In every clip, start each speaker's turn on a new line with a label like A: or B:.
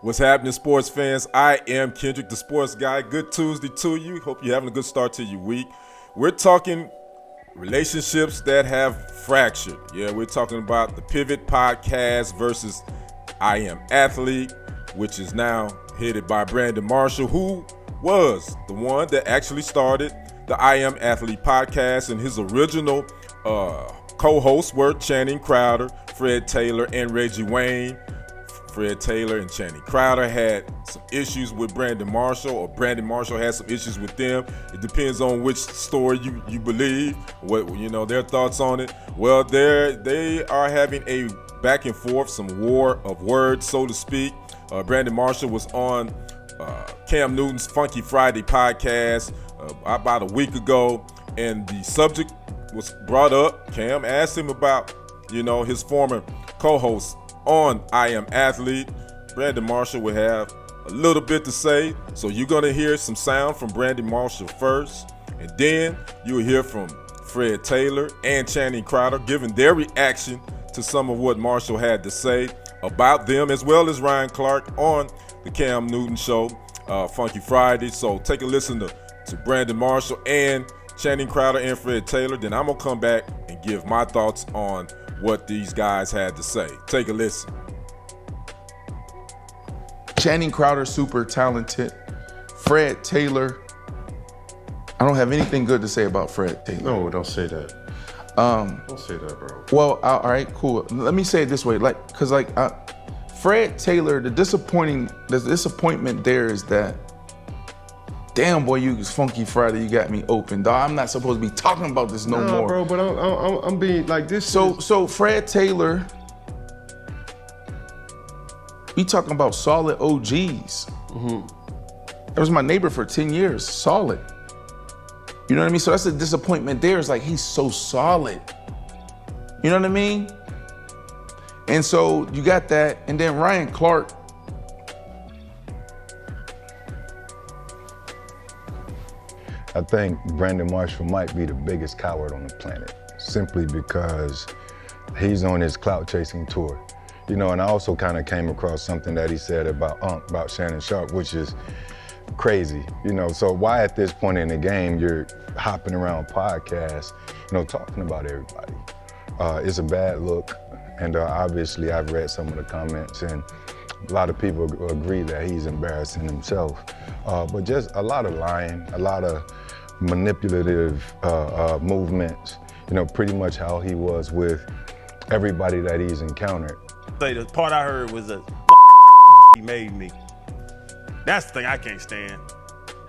A: What's happening, sports fans? I am Kendrick, the sports guy. Good Tuesday to you. Hope you're having a good start to your week. We're talking relationships that have fractured. Yeah, we're talking about the Pivot Podcast versus I Am Athlete, which is now headed by Brandon Marshall, who was the one that actually started the I Am Athlete podcast, and his original co-hosts were Channing Crowder, Fred Taylor, and Reggie Wayne. Fred Taylor and Channing Crowder had some issues with Brandon Marshall, or Brandon Marshall had some issues with them. It depends on which story you believe, what their thoughts on it. Well, they are having a back and forth, some war of words, so to speak. Brandon Marshall was on Cam Newton's Funky Friday podcast about a week ago, and the subject was brought up. Cam asked him about, his former co-host on I Am Athlete. Brandon Marshall will have a little bit to say, so you're going to hear some sound from Brandon Marshall first, and then you'll hear from Fred Taylor and Channing Crowder giving their reaction to some of what Marshall had to say about them, as well as Ryan Clark on the Cam Newton show, Funky Friday. So take a listen to Brandon Marshall and Channing Crowder and Fred Taylor. Then I'm going to come back and give my thoughts on what these guys had to say. Take a listen.
B: Channing Crowder, super talented. Fred Taylor, I don't have anything good to say about Fred Taylor.
C: No, don't say that. Don't say that, bro.
B: Well, all right, cool. Let me say it this way, Fred Taylor, the disappointment there is that, damn boy, you Funky Friday, you got me open, dog. I'm not supposed to be talking about this no more,
C: bro. But I'm being like this.
B: So Fred Taylor, we talking about solid OGs.
C: Mm-hmm.
B: That was my neighbor for 10 years, solid. You know what I mean? So that's the disappointment there. It's like, he's so solid. You know what I mean? And so you got that, and then Ryan Clark.
D: I think Brandon Marshall might be the biggest coward on the planet, simply because he's on his clout chasing tour. And I also kind of came across something that he said about Shannon Sharpe, which is crazy. So why at this point in the game you're hopping around podcasts, talking about everybody? It's a bad look, and obviously I've read some of the comments, and a lot of people agree that he's embarrassing himself. But just a lot of lying, a lot of manipulative movements, pretty much how he was with everybody that he's encountered.
E: The part I heard was a he made me. That's the thing I can't stand.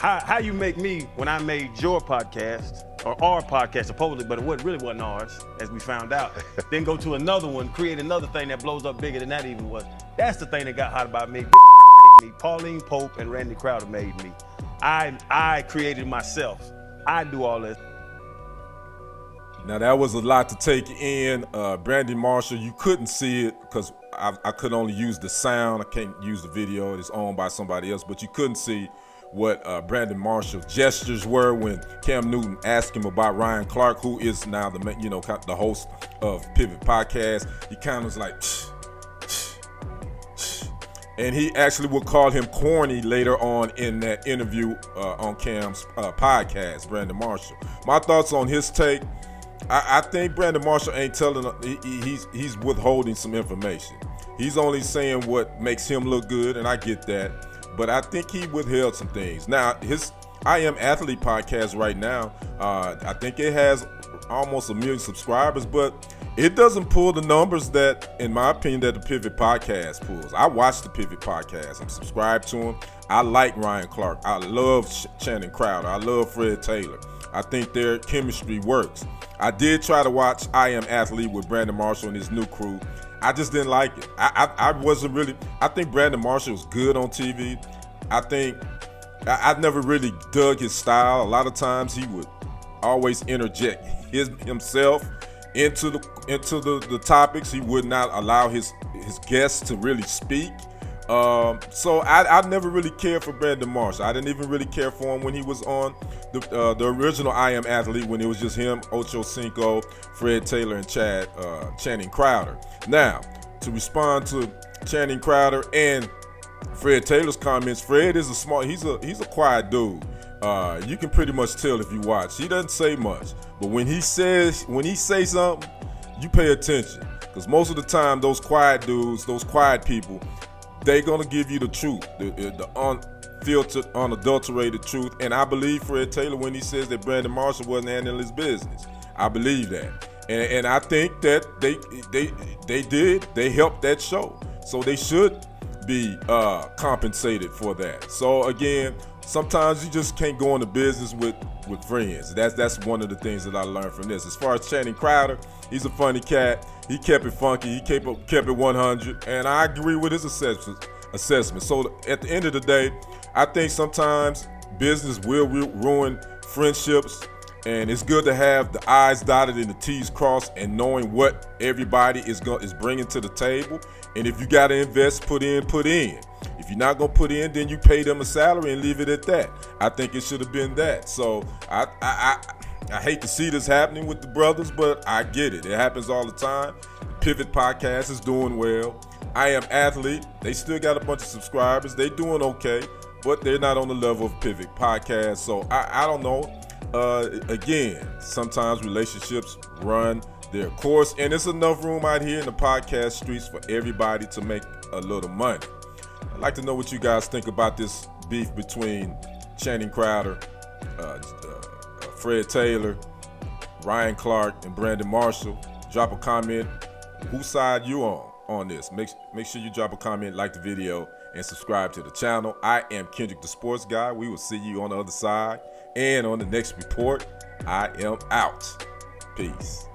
E: How you make me when I made your podcast, or our podcast supposedly, but it really wasn't ours, as we found out. Then go to another one, create another thing that blows up bigger than that even was. That's the thing that got hot about me. Pauline Pope and Randy Crowder made me. I created myself. I do all this.
A: Now that was a lot to take in. Brandon Marshall, you couldn't see it because I could only use the sound. I can't use the video. It's owned by somebody else, but you couldn't see what Brandon Marshall's gestures were when Cam Newton asked him about Ryan Clark, who is now the host of Pivot Podcast. He kind of was like, and he actually would call him corny later on in that interview on Cam's podcast, Brandon Marshall. My thoughts on his take, I think Brandon Marshall ain't telling, he's withholding some information. He's only saying what makes him look good, and I get that. But I think he withheld some things. Now, his I Am Athlete podcast right now, I think it has almost 1 million subscribers, but it doesn't pull the numbers that, in my opinion, that the Pivot Podcast pulls. I watch the Pivot Podcast. I'm subscribed to him. I like Ryan Clark. I love Channing Crowder. I love Fred Taylor. I think their chemistry works. I did try to watch I Am Athlete with Brandon Marshall and his new crew. I just didn't like it. I wasn't really, I think Brandon Marshall was good on TV. I think, I never really dug his style. A lot of times he would always interject himself into the topics. He would not allow his guests to really speak. So I never really cared for Brandon Marshall. I didn't even really care for him when he was on the original I Am Athlete, when it was just him, Ocho Cinco, Fred Taylor, and Channing Crowder. Now, to respond to Channing Crowder and Fred Taylor's comments. Fred is he's a quiet dude. You can pretty much tell if you watch. He doesn't say much, but when he say something, you pay attention. Because most of the time, those quiet dudes, those quiet people, they gonna give you the truth, the unfiltered, unadulterated truth. And I believe Fred Taylor when he says that Brandon Marshall wasn't handling his business. I believe that, and I think that they helped that show, so they should be compensated for that. So again, sometimes you just can't go into business with friends. That's one of the things that I learned from this. As far as Channing Crowder, he's a funny cat. He kept it funky. He kept it 100, and I agree with his assessment. So at the end of the day, I think sometimes business will ruin friendships, and it's good to have the I's dotted and the T's crossed, and knowing what everybody is bringing to the table. And if you got to invest, put in. If you're not gonna put in, then you pay them a salary and leave it at that. I think it should have been that. So I hate to see this happening with the brothers, but I get it. It happens all the time. Pivot Podcast is doing well. I Am Athlete, they still got a bunch of subscribers. They doing okay, but they're not on the level of Pivot Podcast. So I don't know. Again, sometimes relationships run their course, and there's enough room out here in the podcast streets for everybody to make a little money. I'd like to know what you guys think about this beef between Channing Crowder, Fred Taylor, Ryan Clark, and Brandon Marshall. Drop a comment. Whose side you on this? Make sure you drop a comment, like the video, and subscribe to the channel. I am Kendrick the Sports Guy. We will see you on the other side. And on the next report, I am out. Peace.